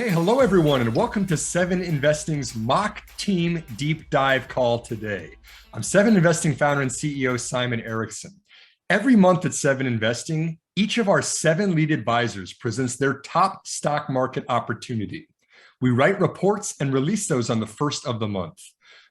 Okay, hello everyone, and welcome to 7investing's mock team deep dive call today. I'm 7investing founder and CEO Simon Erickson. Every month at 7investing, each of our 7 lead advisors presents their top stock market opportunity. We write reports and release those on the first of the month.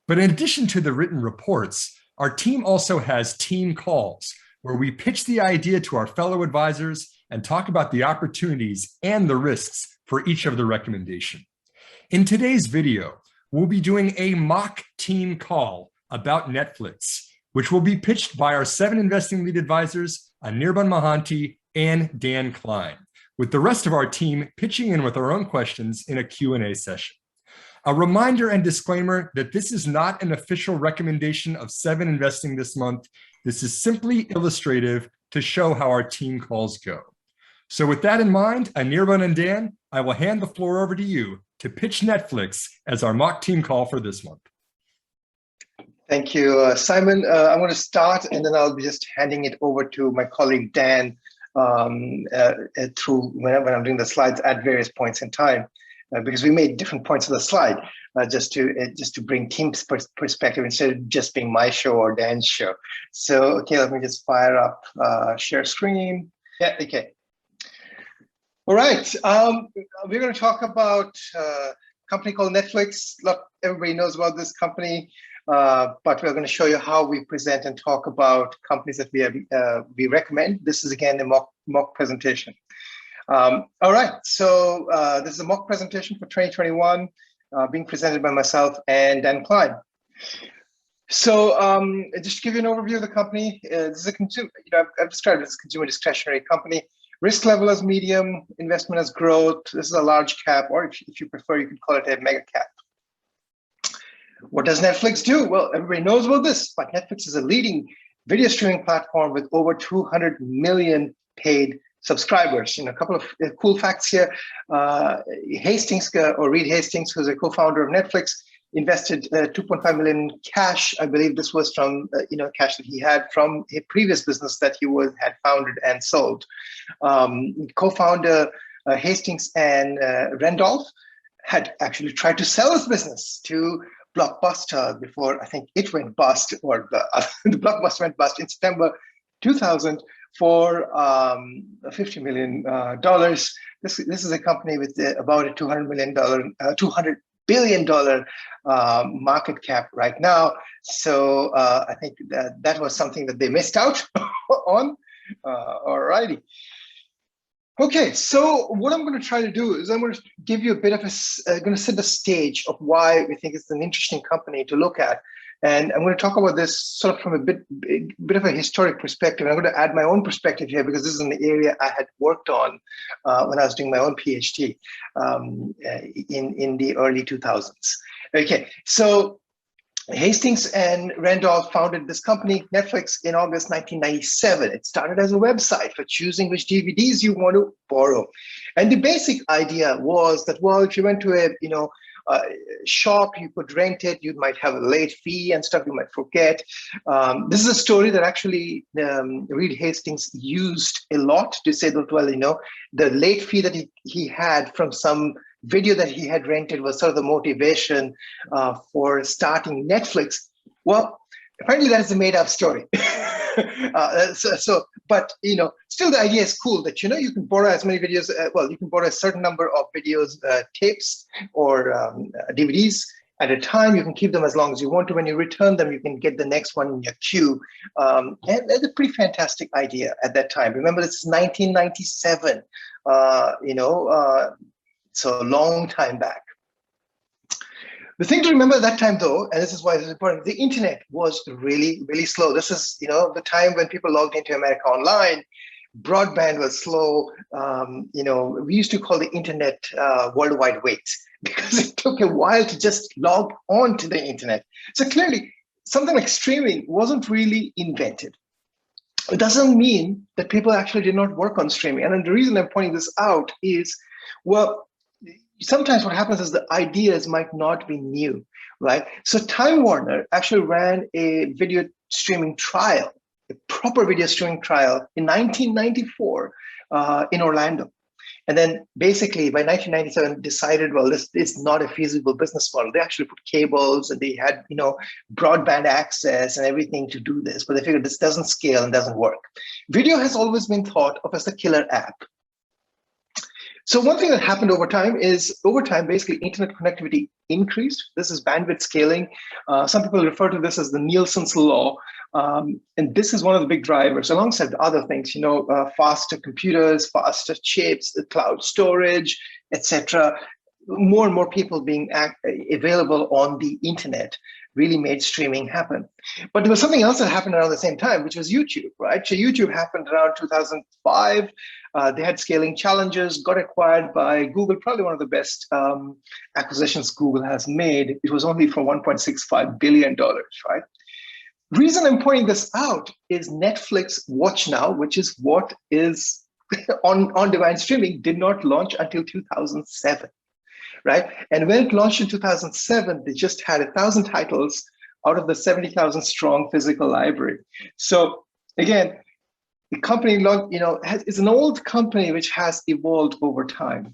But in addition to the written reports, our team also has team calls where we pitch the idea to our fellow advisors and talk about the opportunities and the risks for each of the recommendation. In today's video, we'll be doing a mock team call about Netflix, which will be pitched by our 7investing lead advisors, Anirban Mahanti and Dan Klein, with the rest of our team pitching in with our own questions in a Q&A session. A reminder and disclaimer that this is not an official recommendation of 7investing this month. This is simply illustrative to show how our team calls go. So with that in mind, Anirban and Dan, I will hand the floor over to you to pitch Netflix as our mock team call for this month. Thank you, Simon. I'm going to start, and then I'll be just handing it over to my colleague Dan through when I'm doing the slides at various points in time, because we made different points of the slide just to bring team's perspective instead of just being my show or Dan's show. So, okay, let me just fire up share screen. Yeah, okay. All right, we're going to talk about a company called Netflix. Not everybody knows about this company, but we're going to show you how we present and talk about companies that we recommend. This is, again, a mock presentation. All right, so this is a mock presentation for 2021 being presented by myself and Dan Klein. So just to give you an overview of the company, this is a consumer, I've described it as a consumer discretionary company. Risk level as medium, investment as growth. This is a large cap, or if you prefer, you could call it a mega cap. What does Netflix do? Well, everybody knows about this, but Netflix is a leading video streaming platform with over 200 million paid subscribers. A couple of cool facts here. Hastings, or Reed Hastings, who's a co-founder of Netflix, invested 2.5 million cash. I believe this was from cash that he had from a previous business that he had founded and sold. Co-founder Hastings and Randolph had actually tried to sell his business to Blockbuster before I think it went bust, or the Blockbuster went bust in September 2000 for $50 million. This is a company with about a $200 billion market cap right now. So I think that was something that they missed out on. All righty. Okay, so what I'm going to try to do is I'm going to give you a bit of going to set the stage of why we think it's an interesting company to look at. And I'm going to talk about this sort of from a bit of a historic perspective. I'm going to add my own perspective here because this is an area I had worked on when I was doing my own PhD in the early 2000s. Okay, so Hastings and Randolph founded this company, Netflix, in August 1997. It started as a website for choosing which DVDs you want to borrow. And the basic idea was that, well, if you went to a shop, you could rent it, you might have a late fee and stuff, you might forget. This is a story that actually Reed Hastings used a lot to say that, well, the late fee that he had from some video that he had rented was sort of the motivation for starting Netflix. Well, apparently that is a made-up story. But still the idea is cool that you can borrow as many videos. You can borrow a certain number of videos, tapes, or DVDs at a time. You can keep them as long as you want to. When you return them, you can get the next one in your queue. And that's a pretty fantastic idea at that time. Remember, this is 1997. So a long time back. The thing to remember at that time, though, and this is why it's important, the internet was really, really slow. This is, the time when people logged into America Online. Broadband was slow. We used to call the internet World Wide Wait because it took a while to just log on to the internet. So clearly, something like streaming wasn't really invented. It doesn't mean that people actually did not work on streaming. And the reason I'm pointing this out is, well, sometimes what happens is the ideas might not be new, right? So Time Warner actually ran a video streaming trial, a proper video streaming trial in 1994 in Orlando. And then basically by 1997 decided, well, this is not a feasible business model. They actually put cables and they had, broadband access and everything to do this, but they figured this doesn't scale and doesn't work. Video has always been thought of as the killer app. So one thing that happened over time, basically internet connectivity increased. This is bandwidth scaling. Some people refer to this as the Nielsen's law. And this is one of the big drivers, alongside other things, faster computers, faster chips, the cloud storage, etc. More and more people being available on the internet really made streaming happen. But there was something else that happened around the same time, which was YouTube, right? So YouTube happened around 2005. They had scaling challenges, got acquired by Google, probably one of the best acquisitions Google has made. It was only for $1.65 billion, right? Reason I'm pointing this out is Netflix Watch Now, which is what is on-demand streaming, did not launch until 2007. Right? And when it launched in 2007, they just had 1,000 titles out of the 70,000 strong physical library. So again, the company, is an old company which has evolved over time.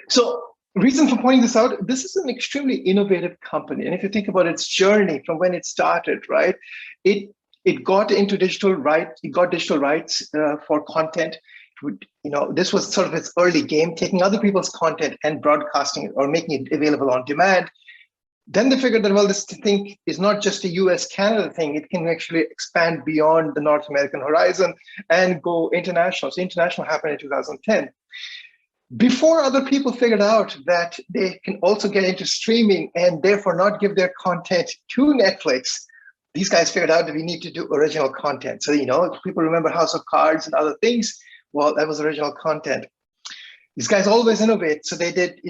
So reason for pointing this out, this is an extremely innovative company. And if you think about its journey from when it started, right, it got into digital rights, for content. This was sort of its early game, taking other people's content and broadcasting it or making it available on demand. Then they figured that, well, this thing is not just a US-Canada thing. It can actually expand beyond the North American horizon and go international. So international happened in 2010. Before other people figured out that they can also get into streaming and therefore not give their content to Netflix, these guys figured out that we need to do original content. So, if people remember House of Cards and other things, well, that was original content. These guys always innovate. So they did,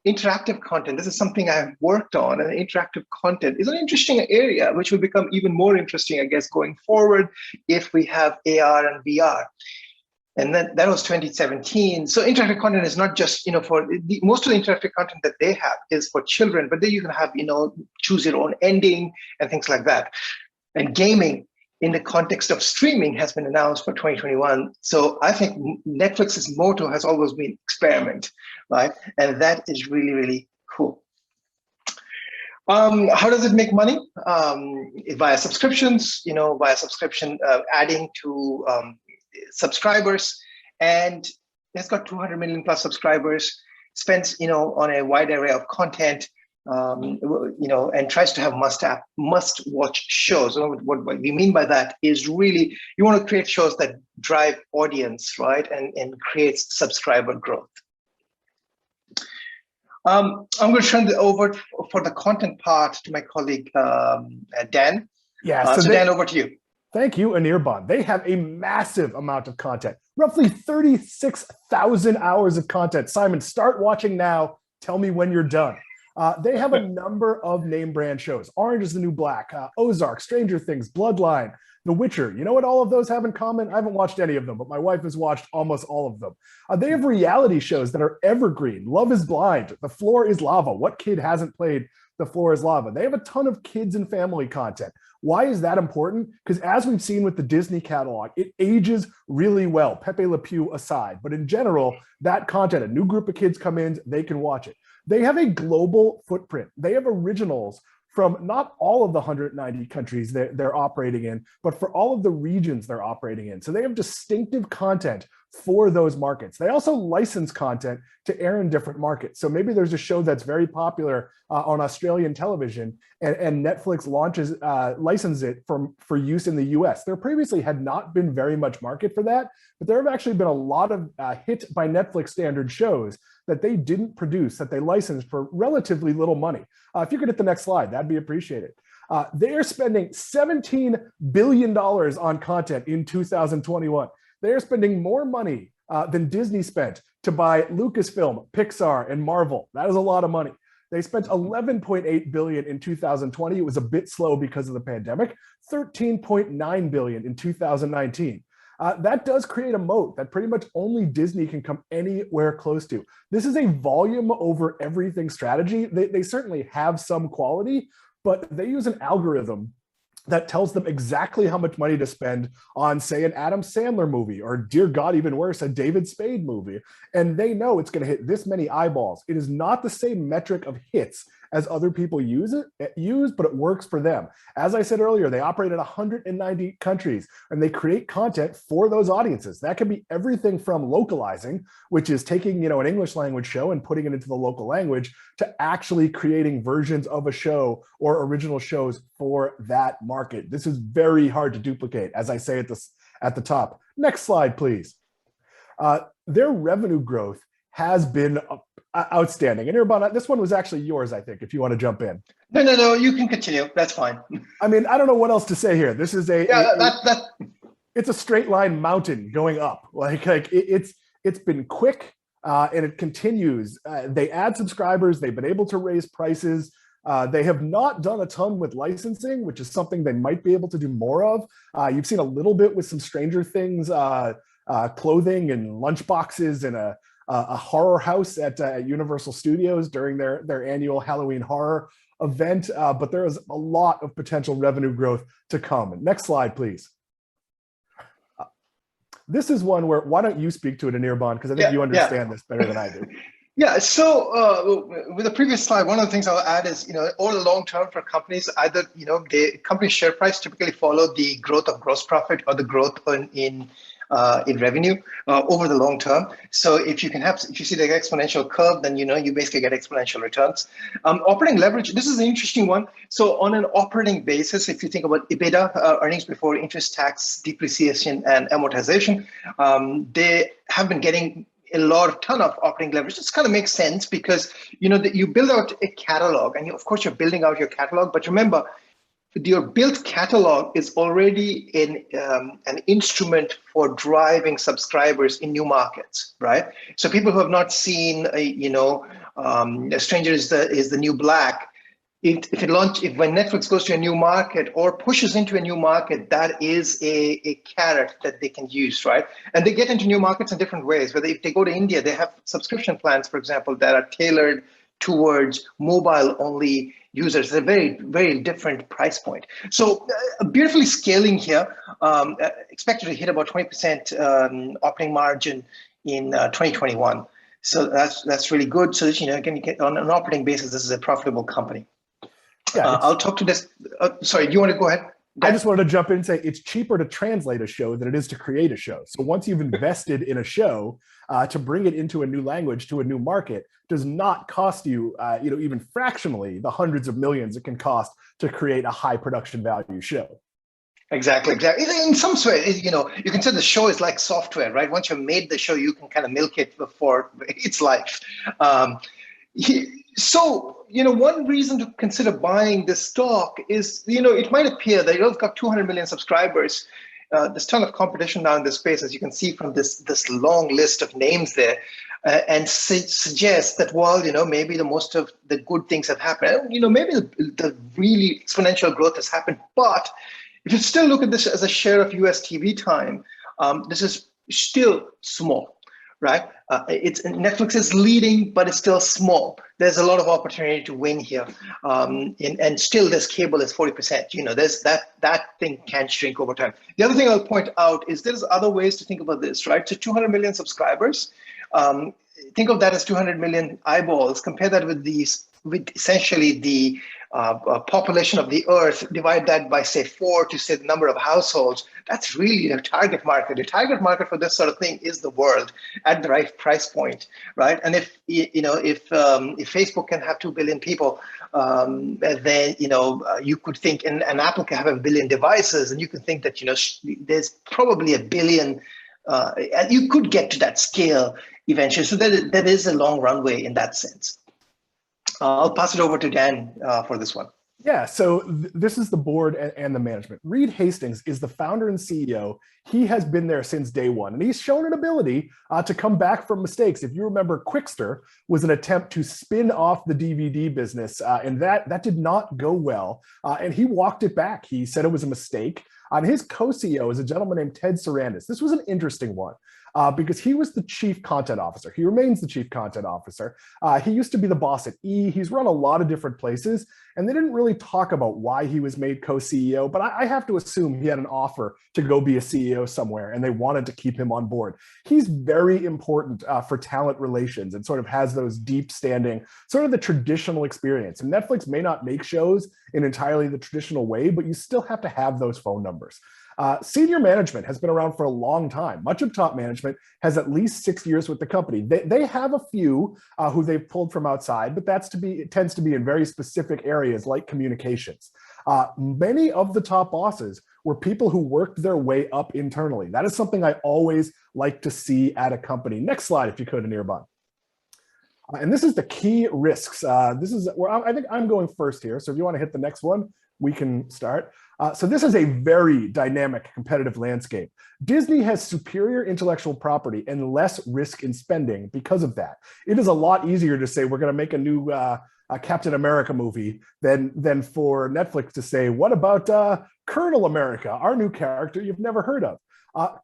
interactive content. This is something I've worked on, and interactive content is an interesting area, which will become even more interesting, I guess, going forward if we have AR and VR. And then that was 2017. So interactive content is not just, most of the interactive content that they have is for children, but then you can have, choose your own ending and things like that. And gaming in the context of streaming has been announced for 2021. So I think Netflix's motto has always been experiment, right? And that is really, really cool. How does it make money? Via subscriptions, adding to subscribers, and it's got 200 million plus subscribers, spends, on a wide array of content, and tries to have must-watch shows. What we mean by that is really, you want to create shows that drive audience, right, and creates subscriber growth. I'm going to turn it over for the content part to my colleague, Dan. Yeah, so Dan, over to you. Thank you, Anirban. They have a massive amount of content, roughly 36,000 hours of content. Simon, start watching now. Tell me when you're done. They have a number of name brand shows. Orange is the New Black, Ozark, Stranger Things, Bloodline, The Witcher. You know what all of those have in common? I haven't watched any of them, but my wife has watched almost all of them. They have reality shows that are evergreen. Love is Blind, The Floor is Lava. What kid hasn't played The Floor is Lava? They have a ton of kids and family content. Why is that important? Because as we've seen with the Disney catalog, it ages really well, Pepe Le Pew aside. But in general, that content, a new group of kids come in, they can watch it. They have a global footprint. They have originals from not all of the 190 countries they're operating in, but for all of the regions they're operating in. So they have distinctive content for those markets. They also license content to air in different markets. So maybe there's a show that's very popular on Australian television, and Netflix licenses it for use in the US. There previously had not been very much market for that, but there have actually been a lot of hit by Netflix standard shows that they didn't produce, that they licensed for relatively little money. If you could hit the next slide, that'd be appreciated. They are spending $17 billion on content in 2021. They are spending more money than Disney spent to buy Lucasfilm, Pixar, and Marvel. That is a lot of money. They spent $11.8 billion in 2020. It was a bit slow because of the pandemic. $13.9 billion in 2019. That does create a moat that pretty much only Disney can come anywhere close to. This is a volume over everything strategy. They certainly have some quality, but they use an algorithm that tells them exactly how much money to spend on, say, an Adam Sandler movie, or dear God, even worse, a David Spade movie. And they know it's going to hit this many eyeballs. It is not the same metric of hits as other people use, but it works for them. As I said earlier, they operate in 190 countries and they create content for those audiences. That can be everything from localizing, which is taking, an English language show and putting it into the local language, to actually creating versions of a show or original shows for that market. This is very hard to duplicate, as I say at the top. Next slide, please. Their revenue growth has been outstanding. And Irban, this one was actually yours, I think, if you want to jump in. No, you can continue. That's fine. I mean, I don't know what else to say here. This is it's a straight line mountain going up. It's been quick and it continues. They add subscribers. They've been able to raise prices. They have not done a ton with licensing, which is something they might be able to do more of. You've seen a little bit with some Stranger Things clothing and lunchboxes and a horror house at Universal Studios during their annual Halloween horror event. But there is a lot of potential revenue growth to come. Next slide, please. This is one where, why don't you speak to it, Anirban, because I think you understand this better than I do. Yeah, so with the previous slide, one of the things I'll add is, over the long term for companies, either, the company's share price typically follow the growth of gross profit or the growth in revenue over the long term. So if you see the exponential curve, then you basically get exponential returns. Operating leverage, this is an interesting one. So on an operating basis, if you think about EBITDA, earnings before interest, tax, depreciation, and amortization, they have been getting a ton of operating leverage. This kind of makes sense because you build out a catalog, and of course you're building out your catalog. But remember, your built catalog is already an instrument for driving subscribers in new markets, right? So people who have not seen, A Stranger is the New Black. When Netflix goes to a new market or pushes into a new market, that is a carrot that they can use, right? And they get into new markets in different ways. Whether if they go to India, they have subscription plans, for example, that are tailored towards mobile-only users. They're very, very different price point. So beautifully scaling here, expected to hit about 20% operating margin in 2021. So that's really good. So again, you get on an operating basis, this is a profitable company. Yeah, I'll talk to this. Sorry, do you want to go ahead? I just wanted to jump in and say it's cheaper to translate a show than it is to create a show. So once you've invested in a show, to bring it into a new language, to a new market, does not cost you, even fractionally, the hundreds of millions it can cost to create a high production value show. Exactly. In some way, you can say the show is like software, right? Once you've made the show, you can kind of milk it before its life. So, one reason to consider buying this stock is, it might appear that you've got 200 million subscribers. There's a ton of competition now in this space, as you can see from this long list of names there, and suggests that, well, maybe the most of the good things have happened. Maybe the really exponential growth has happened. But if you still look at this as a share of US TV time, this is still small. Right? Netflix is leading, but it's still small. There's a lot of opportunity to win here. And still this cable is 40%. There's that thing can shrink over time. The other thing I'll point out is there's other ways to think about this, right? So 200 million subscribers, think of that as 200 million eyeballs. Compare that with essentially the population of the earth, divide that by say 4 to say the number of households. That's really a target market. The target market for this sort of thing is the world at the right price point, right? And if Facebook can have 2 billion people, then you could think, and Apple can have 1 billion devices, and you can think that there's probably 1 billion, and you could get to that scale eventually. So there is a long runway in that sense. I'll pass it over to Dan for this one. Yeah, so this is the board and the management. Reed Hastings is the founder and CEO. He has been there since day one, and he's shown an ability to come back from mistakes. If you remember, Quickster was an attempt to spin off the DVD business, and that did not go well, and he walked it back. He said it was a mistake. And his co-CEO is a gentleman named Ted Sarandis. This was an interesting one because he was the chief content officer. He remains the chief content officer. He used to be the boss at E! He's run a lot of different places, and they didn't really talk about why he was made co-CEO, but I have to assume he had an offer to go be a CEO somewhere, and they wanted to keep him on board. He's very important for talent relations and sort of has those deep standing, sort of the traditional experience. And Netflix may not make shows in entirely the traditional way, but you still have to have those phone numbers. Senior management has been around for a long time. Much of top management has at least 6 years with the company. They have a few who they've pulled from outside, but it tends to be in very specific areas like communications. Many of the top bosses were people who worked their way up internally. That is something I always like to see at a company. Next slide, if you could, Anirban. And this is the key risks. This is where I think I'm going first here. So if you want to hit the next one, we can start. So this is a very dynamic competitive landscape. Disney has superior intellectual property and less risk in spending because of that. It is a lot easier to say we're going to make a new Captain America movie than for Netflix to say, what about Colonel America, our new character you've never heard of?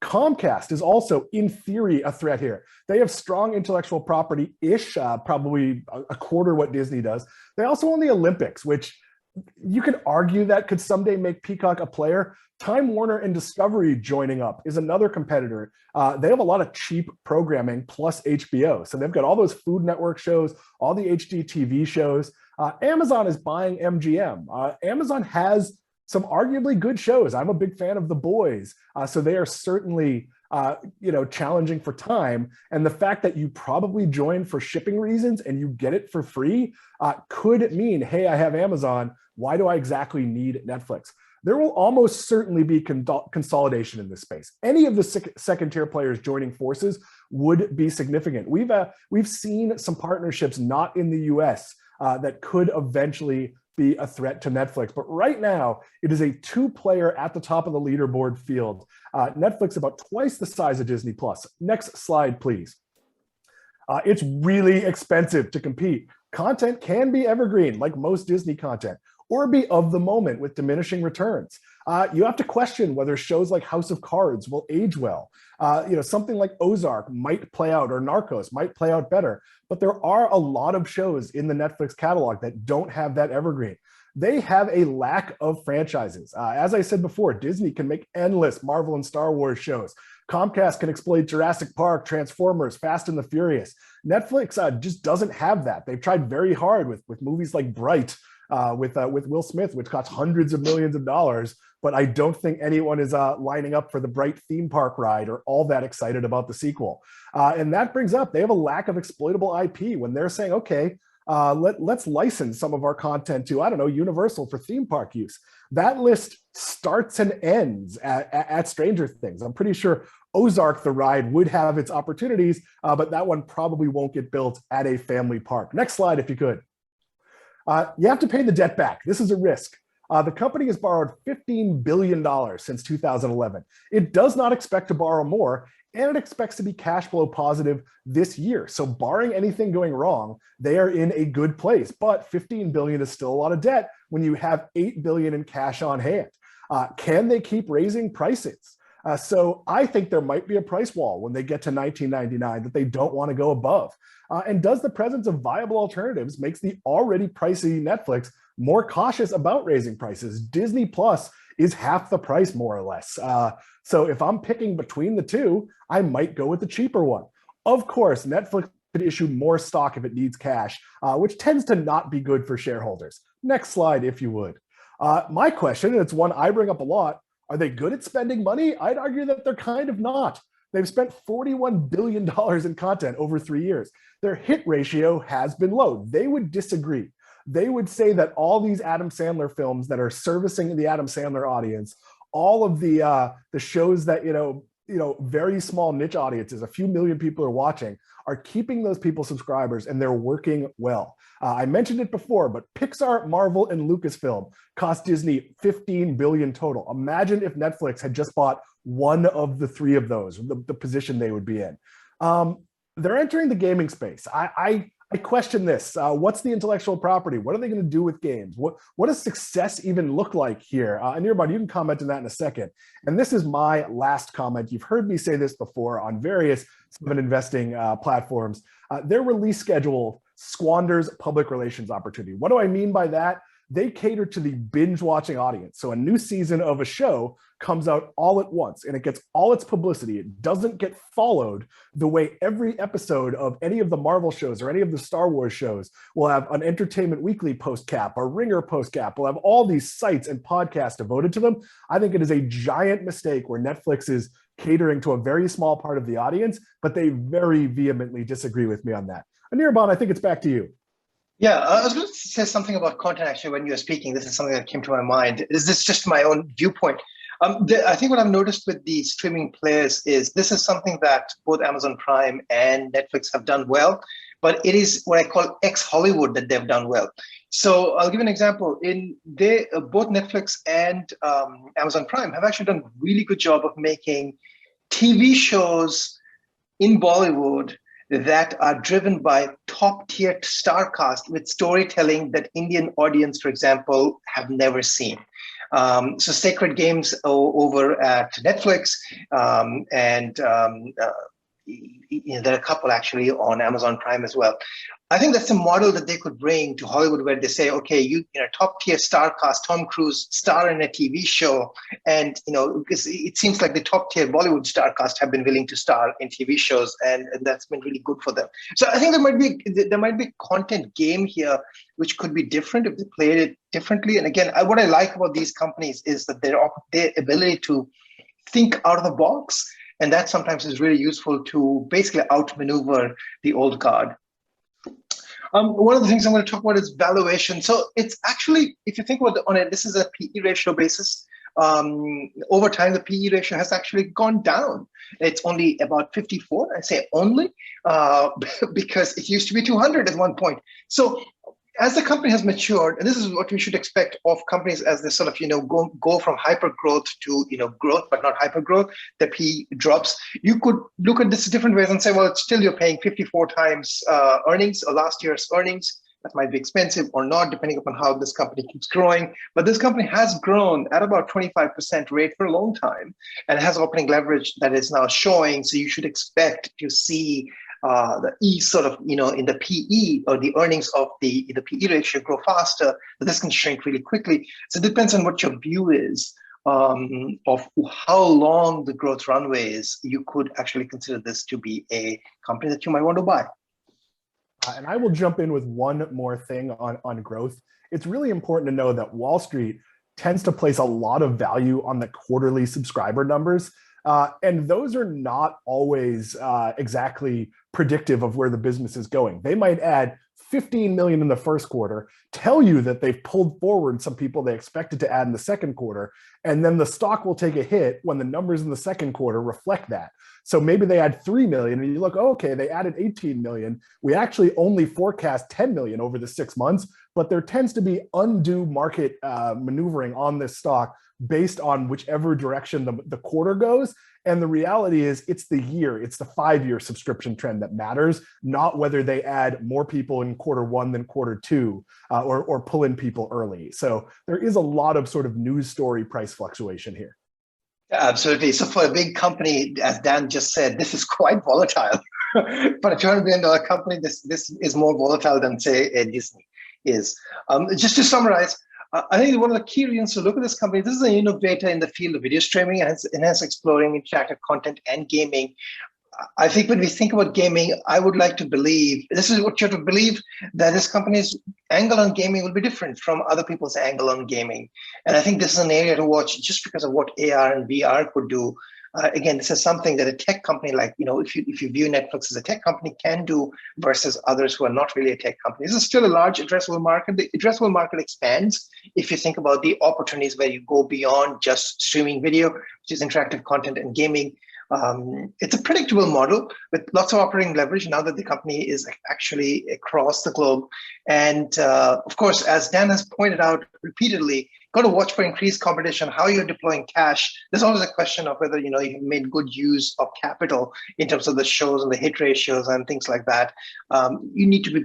Comcast is also, in theory, a threat here. They have strong intellectual property-ish, probably a quarter what Disney does. They also own the Olympics, which you could argue that could someday make Peacock a player. Time Warner and Discovery joining up is another competitor. They have a lot of cheap programming plus HBO. So they've got all those Food Network shows, all the HGTV shows. Amazon is buying MGM. Amazon has some arguably good shows. I'm a big fan of The Boys. So they are certainly challenging for time. And the fact that you probably join for shipping reasons and you get it for free could mean, hey, I have Amazon. Why do I exactly need Netflix? There will almost certainly be consolidation in this space. Any of the second tier players joining forces would be significant. We've seen some partnerships not in the US that could eventually be a threat to Netflix. But right now, it is a two-player at the top of the leaderboard field. Netflix about twice the size of Disney Plus. Next slide, please. It's really expensive to compete. Content can be evergreen, like most Disney content, or be of the moment with diminishing returns. You have to question whether shows like House of Cards will age well. Something like Ozark might play out, or Narcos might play out better, but there are a lot of shows in the Netflix catalog that don't have that evergreen. They have a lack of franchises. As I said before, Disney can make endless Marvel and Star Wars shows. Comcast can exploit Jurassic Park, Transformers, Fast and the Furious. Netflix just doesn't have that. They've tried very hard with movies like Bright, with Will Smith, which costs hundreds of millions of dollars, but I don't think anyone is lining up for the Bright theme park ride or all that excited about the sequel. And that brings up, they have a lack of exploitable IP when they're saying, okay, let's license some of our content to, I don't know, Universal for theme park use. That list starts and ends at Stranger Things. I'm pretty sure Ozark, the ride, would have its opportunities, but that one probably won't get built at a family park. Next slide, if you could. You have to pay the debt back. This is a risk. The company has borrowed $15 billion since 2011. It does not expect to borrow more, and it expects to be cash flow positive this year. So barring anything going wrong, they are in a good place. But $15 billion is still a lot of debt when you have $8 billion in cash on hand. Can they keep raising prices? So I think there might be a price wall when they get to $19.99 that they don't want to go above. And does the presence of viable alternatives makes the already pricey Netflix more cautious about raising prices? Disney Plus is half the price, more or less. So if I'm picking between the two, I might go with the cheaper one. Of course, Netflix could issue more stock if it needs cash, which tends to not be good for shareholders. Next slide, if you would. My question, and it's one I bring up a lot, are they good at spending money? I'd argue that they're kind of not. They've spent $41 billion in content over 3 years. Their hit ratio has been low. They would disagree. They would say that all these Adam Sandler films that are servicing the Adam Sandler audience, all of the shows that, very small niche audiences, a few million people are watching, are keeping those people subscribers, and they're working well. I mentioned it before, but Pixar, Marvel, and Lucasfilm cost Disney $15 billion total. Imagine if Netflix had just bought one of the three of those, the position they would be in. They're entering the gaming space. I I question this. What's the intellectual property? What are they going to do with games? What does success even look like here? Anirban, you can comment on that in a second. And this is my last comment. You've heard me say this before on various 7investing platforms. Their release schedule squanders public relations opportunity. What do I mean by that? They cater to the binge watching audience. So a new season of a show comes out all at once and it gets all its publicity. It doesn't get followed the way every episode of any of the Marvel shows or any of the Star Wars shows will have an Entertainment Weekly post cap, a Ringer post cap. We'll have all these sites and podcasts devoted to them. I think it is a giant mistake where Netflix is catering to a very small part of the audience, but they very vehemently disagree with me on that. Anirban, I think it's back to you. Yeah, I was going to say something about content actually when you were speaking. This is something that came to my mind. Is this just my own viewpoint? I think what I've noticed with the streaming players is this is something that both Amazon Prime and Netflix have done well, but it is what I call ex-Hollywood that they've done well. So I'll give an example. Both Netflix and Amazon Prime have actually done a really good job of making TV shows in Bollywood that are driven by top-tier star cast with storytelling that Indian audience, for example, have never seen. So Sacred Games over at Netflix, and there are a couple actually on Amazon Prime as well. I think that's a model that they could bring to Hollywood where they say, okay, you know, top tier star cast, Tom Cruise star in a TV show. And, you know, because it seems like the top tier Bollywood star cast have been willing to star in TV shows, and that's been really good for them. So I think there might be content game here, which could be different if they played it differently. And again, what I like about these companies is that their ability to think out of the box. And that sometimes is really useful to basically outmaneuver the old guard. One of the things I'm going to talk about is valuation. So it's actually, if you think about this is a PE ratio basis. Over time, the PE ratio has actually gone down. It's only about 54. I say only because it used to be 200 at one point. So as the company has matured, and this is what we should expect of companies as they sort of, you know, go from hyper growth to, you know, growth, but not hyper growth, the P drops. You could look at this different ways and say, well, it's still you're paying 54 times earnings or last year's earnings. That might be expensive or not, depending upon how this company keeps growing. But this company has grown at about 25% rate for a long time and has operating leverage that is now showing. So you should expect to see the E sort of, you know, in the PE or the earnings of the PE ratio grow faster, but this can shrink really quickly. So it depends on what your view is of how long the growth runway is. You could actually consider this to be a company that you might want to buy. And I will jump in with one more thing on growth. It's really important to know that Wall Street tends to place a lot of value on the quarterly subscriber numbers. And those are not always exactly predictive of where the business is going. They might add 15 million in the first quarter, tell you that they've pulled forward some people they expected to add in the second quarter, and then the stock will take a hit when the numbers in the second quarter reflect that. So maybe they add 3 million and you look, oh, okay, they added 18 million. We actually only forecast 10 million over the 6 months, but there tends to be undue market maneuvering on this stock based on whichever direction the quarter goes. And the reality is it's the 5-year subscription trend that matters, not whether they add more people in quarter one than quarter two or pull in people early. So there is a lot of sort of news story price fluctuation here. Absolutely. So for a big company, as Dan just said, this is quite volatile. But a $200 billion company, this is more volatile than, say, a Disney is. Just to summarize, I think one of the key reasons to look at this company, this is an innovator in the field of video streaming and has exploring interactive content and gaming. I think when we think about gaming, I would like to believe, this is what you have to believe, that this company's angle on gaming will be different from other people's angle on gaming. And I think this is an area to watch just because of what AR and VR could do. Again, this is something that a tech company like, you know, if you view Netflix as a tech company can do versus others who are not really a tech company. This is still a large addressable market. The addressable market expands if you think about the opportunities where you go beyond just streaming video, which is interactive content and gaming. It's a predictable model with lots of operating leverage now that the company is actually across the globe. And of course, as Dan has pointed out repeatedly, got to watch for increased competition, how you're deploying cash. There's always a question of whether, you've made good use of capital in terms of the shows and the hit ratios and things like that. You need to be,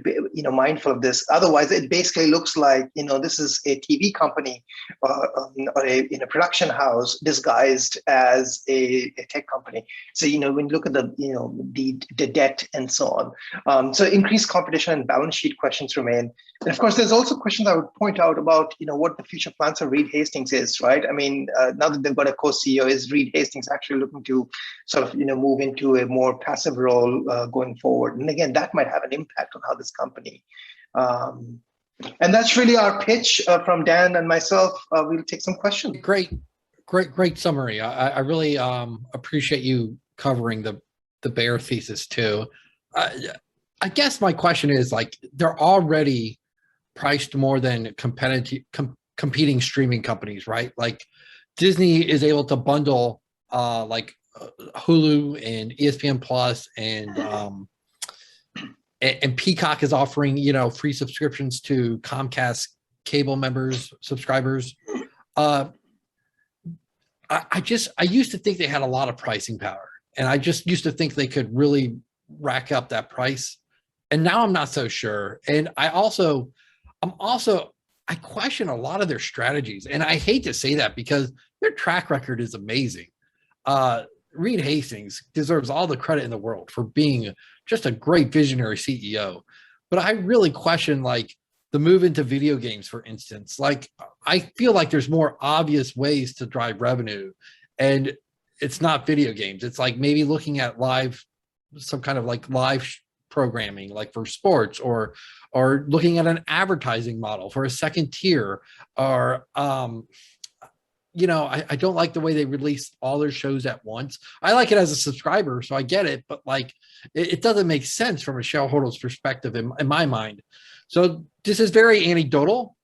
mindful of this. Otherwise, it basically looks like, this is a TV company or a production house disguised as a tech company. So, when you look at the debt and so on. So increased competition and balance sheet questions remain. And of course, there's also questions I would point out about, what the future plans of Reed Hastings is, right? I mean, now that they've got a co-CEO, is Reed Hastings actually looking to sort of, move into a more passive role going forward? And again, that might have an impact on how this company. And that's really our pitch from Dan and myself. We'll take some questions. Great summary. I really appreciate you covering the bear thesis too. I guess my question is, like, they're already priced more than competing streaming companies, right? Like Disney is able to bundle like Hulu and ESPN Plus and Peacock is offering, free subscriptions to Comcast cable subscribers. I used to think they had a lot of pricing power, and I just used to think they could really rack up that price. And now I'm not so sure. And I question a lot of their strategies. And I hate to say that because their track record is amazing. Reed Hastings deserves all the credit in the world for being just a great visionary CEO. But I really question, like, the move into video games, for instance. Like, I feel like there's more obvious ways to drive revenue, and it's not video games. It's like maybe looking at some kind of like live programming, like for sports, or looking at an advertising model for a second tier, or I don't like the way they release all their shows at once. I like it as a subscriber, so I get it, but like it doesn't make sense from a shareholder's perspective in my mind. So this is very anecdotal,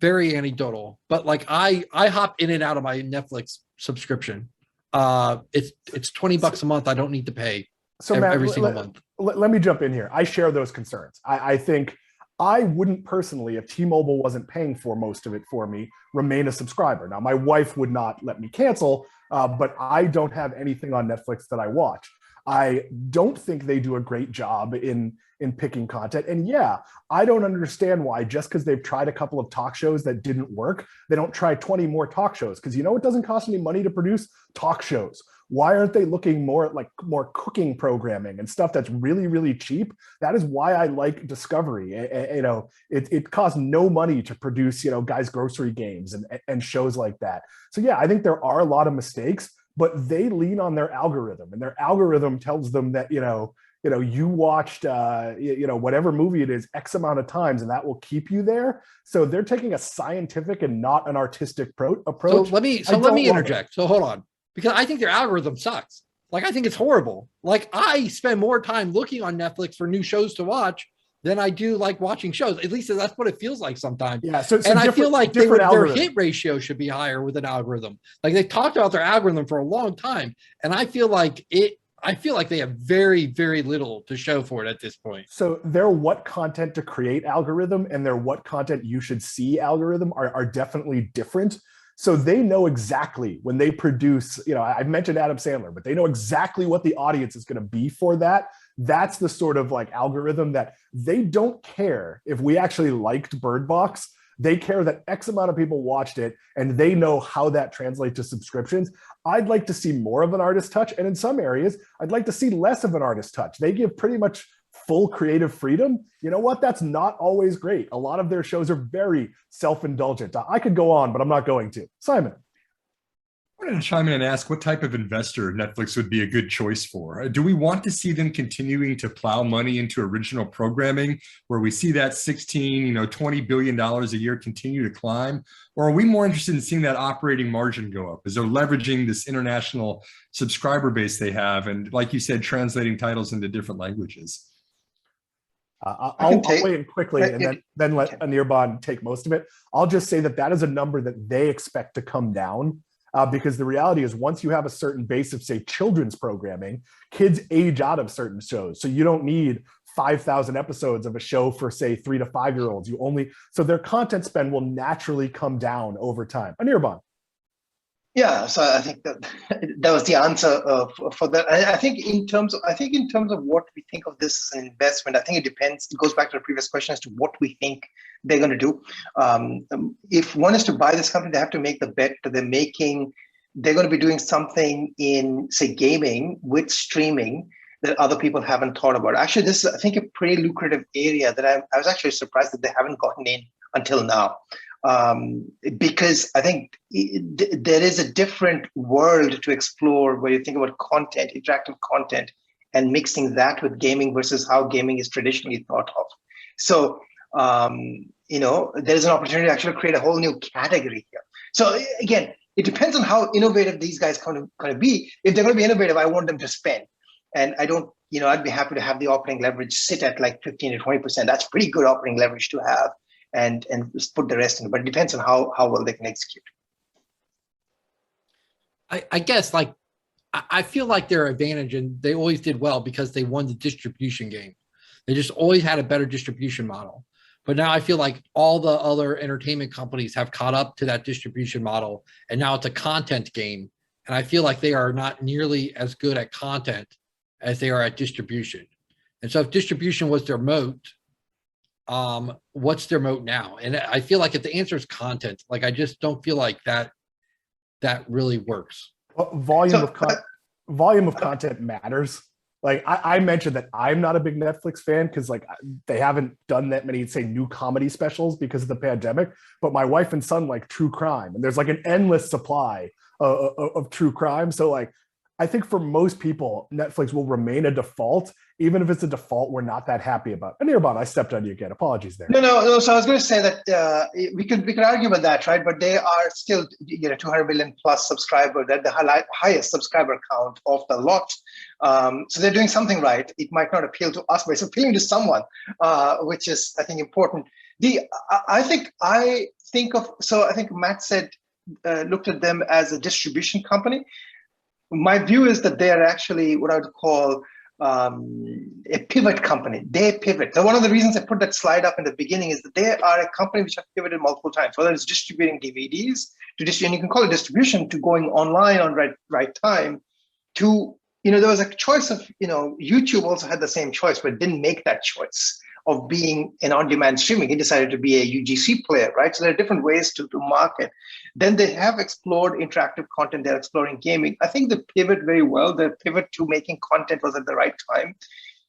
but like I hop in and out of my Netflix subscription. It's $20 a month. I don't need to pay every single month. Let me jump in here. I share those concerns. I think I wouldn't personally, if T-Mobile wasn't paying for most of it for me, remain a subscriber. Now, my wife would not let me cancel, but I don't have anything on Netflix that I watch. I don't think they do a great job in picking content. And yeah, I don't understand why, just because they've tried a couple of talk shows that didn't work, they don't try 20 more talk shows. Because it doesn't cost any money to produce talk shows. Why aren't they looking more at like more cooking programming and stuff that's really, really cheap? That is why I like Discovery. It costs no money to produce, Guys Grocery Games and shows like that. So yeah, I think there are a lot of mistakes, but they lean on their algorithm, and their algorithm tells them that, you watched, whatever movie it is, X amount of times, and that will keep you there. So they're taking a scientific and not an artistic approach. So let me interject. So hold on, because I think their algorithm sucks. Like, I think it's horrible. Like, I spend more time looking on Netflix for new shows to watch than I do like watching shows. At least that's what it feels like sometimes. Yeah. So and I feel like their hit ratio should be higher with an algorithm. Like, they talked about their algorithm for a long time, and I feel like they have very, very little to show for it at this point. So their what content to create algorithm and their what content you should see algorithm are definitely different. So they know exactly when they produce, I mentioned Adam Sandler, but they know exactly what the audience is going to be for that. That's the sort of like algorithm that they don't care if we actually liked Bird Box. They care that X amount of people watched it, and they know how that translates to subscriptions. I'd like to see more of an artist touch. And in some areas, I'd like to see less of an artist touch. They give pretty much full creative freedom. You know what? That's not always great. A lot of their shows are very self-indulgent. I could go on, but I'm not going to. Simon. I wanted to chime in and ask what type of investor Netflix would be a good choice for. Do we want to see them continuing to plow money into original programming, where we see that $20 billion a year continue to climb? Or are we more interested in seeing that operating margin go up as they're leveraging this international subscriber base they have, and, like you said, translating titles into different languages? I'll weigh in quickly and then let Anirban take most of it. I'll just say that is a number that they expect to come down. Because the reality is, once you have a certain base of, say, children's programming, kids age out of certain shows. So you don't need 5,000 episodes of a show for, say, 3 to 5 year olds. So their content spend will naturally come down over time. Anirban. Yeah, so I think that was the answer for that. I think in terms of what we think of this as an investment, I think it depends. It goes back to the previous question as to what we think they're going to do. If one is to buy this company, they have to make the bet that they're going to be doing something in, say, gaming with streaming that other people haven't thought about. Actually, this is, I think, a pretty lucrative area that I was actually surprised that they haven't gotten in until now. Because I think there is a different world to explore where you think about content, interactive content, and mixing that with gaming versus how gaming is traditionally thought of. So, there's an opportunity to actually create a whole new category here. So again, it depends on how innovative these guys going to be. If they're going to be innovative, I want them to spend. And I don't, I'd be happy to have the operating leverage sit at like 15 to 20%. That's pretty good operating leverage to have. And just put the rest in, but it depends on how well they can execute. I guess I feel like their advantage, and they always did well because they won the distribution game. They just always had a better distribution model. But now I feel like all the other entertainment companies have caught up to that distribution model, and now it's a content game. And I feel like they are not nearly as good at content as they are at distribution. And so if distribution was their moat, what's their moat now? And I feel like if the answer is content, I just don't feel like that really works. Well, volume of content matters. I mentioned that I'm not a big Netflix fan because they haven't done that many, say, new comedy specials because of the pandemic. But my wife and son like true crime, and there's an endless supply of true crime. So I think for most people, Netflix will remain a default, even if it's a default we're not that happy about. And Anirban, I stepped on you again. Apologies there. No. So I was going to say that we could argue about that, right? But they are still 200 million plus subscribers. They're the highest subscriber count of the lot. So they're doing something right. It might not appeal to us, but it's appealing to someone, which is, I think, important. I think Matt said looked at them as a distribution company. My view is that they are actually what I would call a pivot company. They pivot. So one of the reasons I put that slide up in the beginning is that they are a company which have pivoted multiple times, whether it's distributing DVDs and you can call it distribution, to going online on right time, to, there was a choice of, YouTube also had the same choice, but didn't make that choice of being an on-demand streaming. It decided to be a UGC player, right? So there are different ways to market. Then they have explored interactive content. They're exploring gaming. I think they pivot very well. The pivot to making content was at the right time.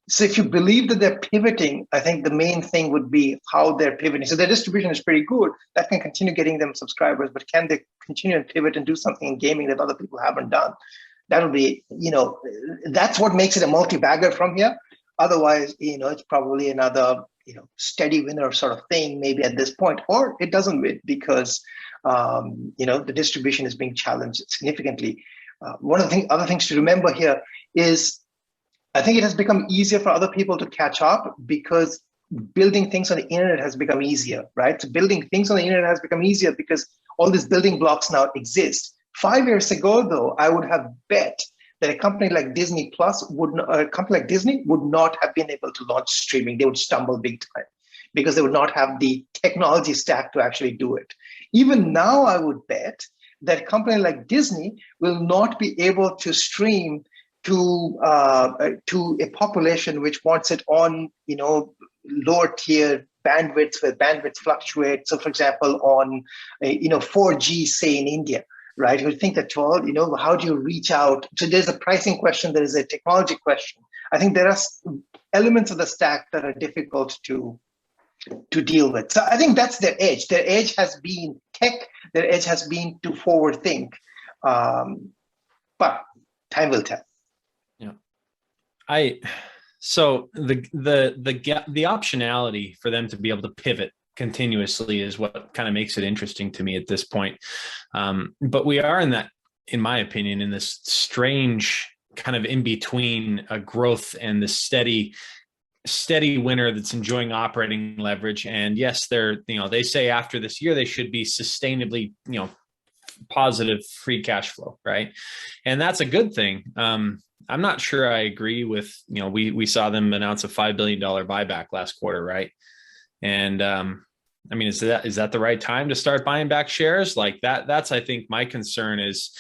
So if you believe that they're pivoting, I think the main thing would be how they're pivoting. So their distribution is pretty good. That can continue getting them subscribers, but can they continue to pivot and do something in gaming that other people haven't done? That'll be, that's what makes it a multi-bagger from here. Otherwise, it's probably another, steady winner sort of thing, maybe at this point, or it doesn't win because, the distribution is being challenged significantly. One of the other things to remember here is, I think it has become easier for other people to catch up because building things on the internet has become easier, right? So building things on the internet has become easier because all these building blocks now exist. 5 years ago, though, I would have bet that a company like Disney would not have been able to launch streaming. They would stumble big time because they would not have the technology stack to actually do it. Even now, I would bet that a company like Disney will not be able to stream to a population which wants it on, lower tier bandwidths where bandwidth fluctuates. So, for example, on 4G, say in India. Right, you would think that, well, how do you reach out? So there's a pricing question, there is a technology question. I think there are elements of the stack that are difficult to deal with. So I think that's their edge. Their edge has been tech. Their edge has been to forward think. But time will tell. Yeah, so the optionality for them to be able to pivot continuously is what kind of makes it interesting to me at this point. But we are in my opinion, in this strange kind of in between a growth and the steady winner that's enjoying operating leverage. And yes, they say after this year, they should be sustainably, positive free cash flow. Right. And that's a good thing. I'm not sure I agree with, we saw them announce a $5 billion buyback last quarter, right? And I mean, is that the right time to start buying back shares like that? That's, I think, my concern is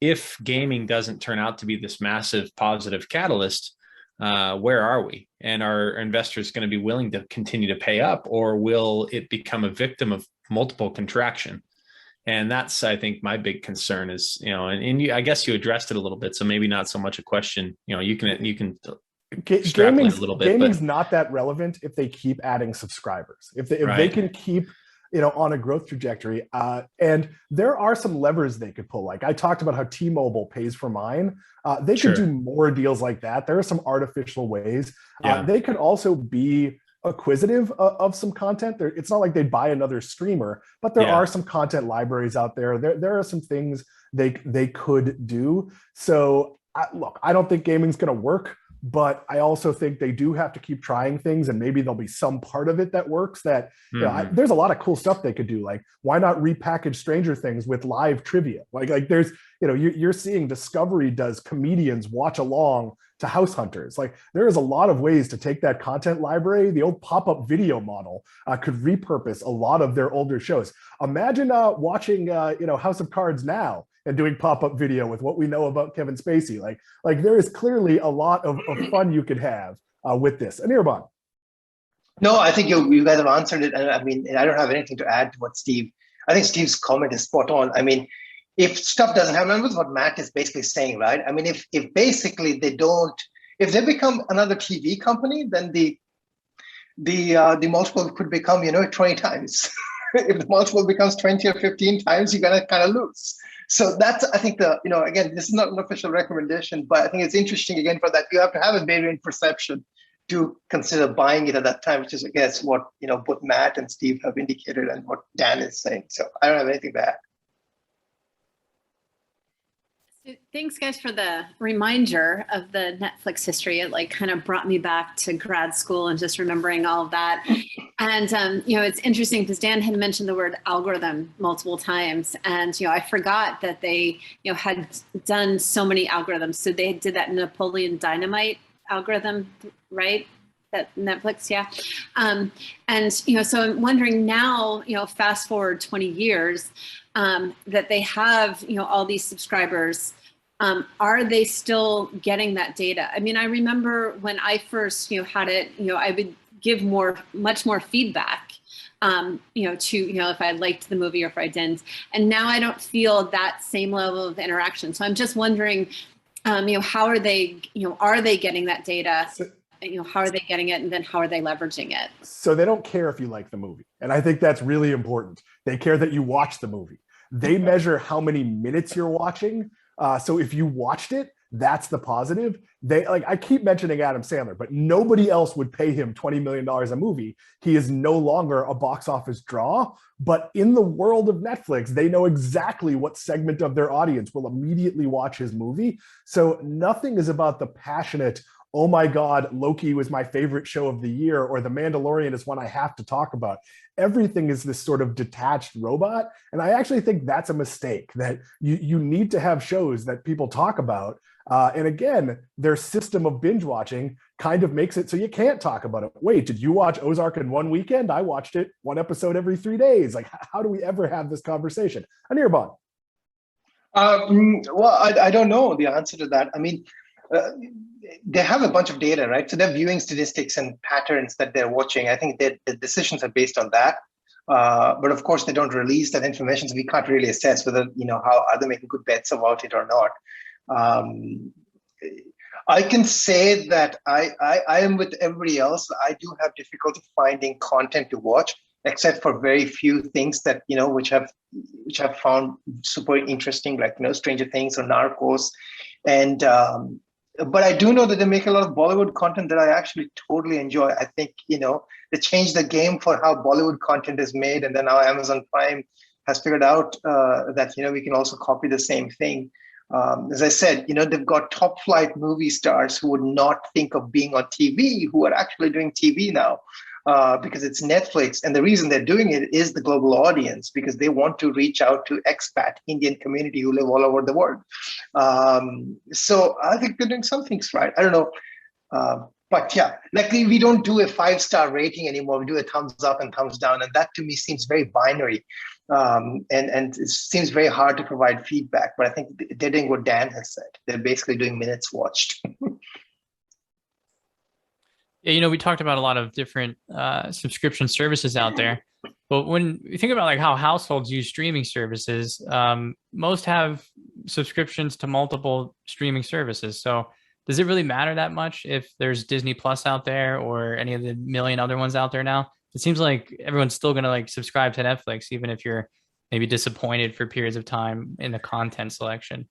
if gaming doesn't turn out to be this massive positive catalyst, where are we? And are investors going to be willing to continue to pay up, or will it become a victim of multiple contraction? And that's, I think, my big concern is, I guess you addressed it a little bit, so maybe not so much a question. You can extrapolate a little bit. Gaming's not that relevant if they keep adding subscribers. If they can keep on a growth trajectory, and there are some levers they could pull. Like I talked about how T-Mobile pays for mine. They could do more deals like that. There are some artificial ways. They could also be acquisitive of some content. It's not like they'd buy another streamer, but there are some content libraries out there. There are some things they could do. So look, I don't think gaming's going to work, but I also think they do have to keep trying things, and maybe there'll be some part of it that works. That there's a lot of cool stuff they could do. Like, why not repackage Stranger Things with live trivia? Like there's you're seeing Discovery does comedians watch along to House Hunters. Like, there is a lot of ways to take that content library. The old pop-up video model could repurpose a lot of their older shows. Imagine watching House of Cards now and doing pop-up video with what we know about Kevin Spacey. Like there is clearly a lot of fun you could have with this. Anirban. No, I think you guys have answered it. And I mean, I don't have anything to add to what I think Steve's comment is spot on. I mean, if stuff doesn't happen, remember what Matt is basically saying, right? I mean, if basically if they become another TV company, then the multiple could become 20 times. If the multiple becomes 20 or 15 times, you're gonna kind of lose. So that's, I think, again, this is not an official recommendation, but I think it's interesting, again, for that you have to have a variant perception to consider buying it at that time, which is, I guess, what both Matt and Steve have indicated and what Dan is saying. So I don't have anything to add. Thanks, guys, for the reminder of the Netflix history. It kind of brought me back to grad school and just remembering all of that. And, it's interesting because Dan had mentioned the word algorithm multiple times. And, I forgot that they, had done so many algorithms. So they did that Napoleon Dynamite algorithm, right? That Netflix, yeah. So I'm wondering now, fast forward 20 years, that they have, all these subscribers. Are they still getting that data? I mean, I remember when I first, had it, I would give much more feedback, to, if I liked the movie or if I didn't. And now I don't feel that same level of interaction. So I'm just wondering, how are they getting that data? How are they getting it? And then how are they leveraging it? So they don't care if you like the movie. And I think that's really important. They care that you watch the movie. They measure how many minutes you're watching. So if you watched it, that's the positive. I keep mentioning Adam Sandler, but nobody else would pay him $20 million a movie. He is no longer a box office draw, but in the world of Netflix, they know exactly what segment of their audience will immediately watch his movie. So nothing is about the passionate, oh my God, Loki was my favorite show of the year, or The Mandalorian is one I have to talk about. Everything is this sort of detached robot. And I actually think that's a mistake, that you need to have shows that people talk about. And again, their system of binge watching kind of makes it so you can't talk about it. Wait, did you watch Ozark in one weekend? I watched it one episode every 3 days. Like, how do we ever have this conversation? Anirban. Well, I don't know the answer to that. I mean, they have a bunch of data, right? So they're viewing statistics and patterns that they're watching. I think that the decisions are based on that. But of course, they don't release that information, so we can't really assess whether, how are they making good bets about it or not. I can say that I am with everybody else. I do have difficulty finding content to watch, except for very few things that, which have found super interesting, like, Stranger Things or Narcos. And but I do know that they make a lot of Bollywood content that I actually totally enjoy. I think, they changed the game for how Bollywood content is made. And then now Amazon Prime has figured out that, we can also copy the same thing. As I said, they've got top flight movie stars who would not think of being on TV, who are actually doing TV now. Because it's Netflix. And the reason they're doing it is the global audience, because they want to reach out to expat Indian community who live all over the world. So I think they're doing some things right. I don't know. But yeah, like we don't do a 5-star rating anymore. We do a thumbs up and thumbs down. And that to me seems very binary. And it seems very hard to provide feedback. But I think they're doing what Dan has said. They're basically doing minutes watched. Yeah, we talked about a lot of different subscription services out there. But when you think about like how households use streaming services, most have subscriptions to multiple streaming services. So does it really matter that much if there's Disney Plus out there or any of the million other ones out there now? It seems like everyone's still going to like subscribe to Netflix, even if you're maybe disappointed for periods of time in the content selection.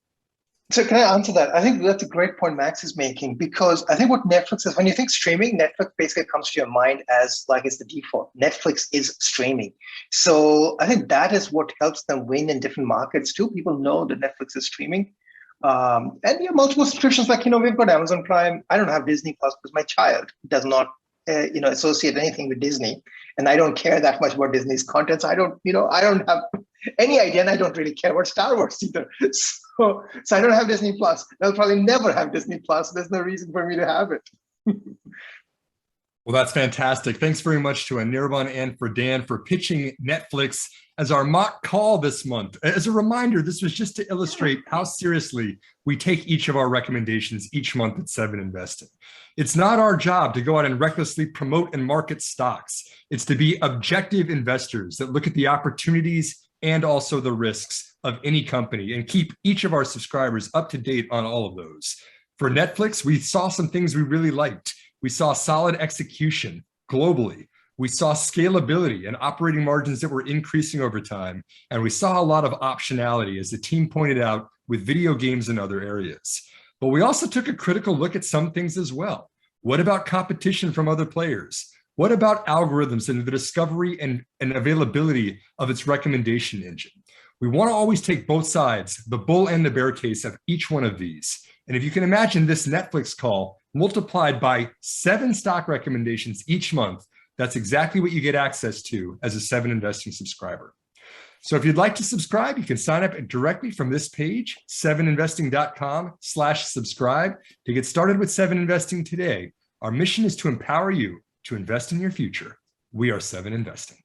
So can I answer that? I think that's a great point Max is making, because I think what Netflix is, when you think streaming, Netflix basically comes to your mind as like it's the default. Netflix is streaming. So I think that is what helps them win in different markets too. People know that Netflix is streaming. And you have multiple subscriptions, like, we've got Amazon Prime. I don't have Disney Plus because my child does not, associate anything with Disney. And I don't care that much about Disney's content. So I don't have any idea, and I don't really care about Star Wars either. So I don't have Disney Plus. I'll probably never have Disney Plus. There's no reason for me to have it. Well, that's fantastic. Thanks very much to Anirban and for Dan for pitching Netflix as our mock call this month. As a reminder, this was just to illustrate how seriously we take each of our recommendations each month at 7investing. It's not our job to go out and recklessly promote and market stocks. It's to be objective investors that look at the opportunities and also the risks of any company and keep each of our subscribers up to date on all of those. For Netflix, we saw some things we really liked. We saw solid execution globally. We saw scalability and operating margins that were increasing over time. And we saw a lot of optionality, as the team pointed out, with video games and other areas. But we also took a critical look at some things as well. What about competition from other players? What about algorithms and the discovery and availability of its recommendation engine? We want to always take both sides, the bull and the bear case of each one of these. And if you can imagine this Netflix call multiplied by 7 stock recommendations each month, that's exactly what you get access to as a 7investing subscriber. So if you'd like to subscribe, you can sign up directly from this page, 7investing.com/subscribe, to get started with 7investing today. Our mission is to empower you to invest in your future. We are 7investing.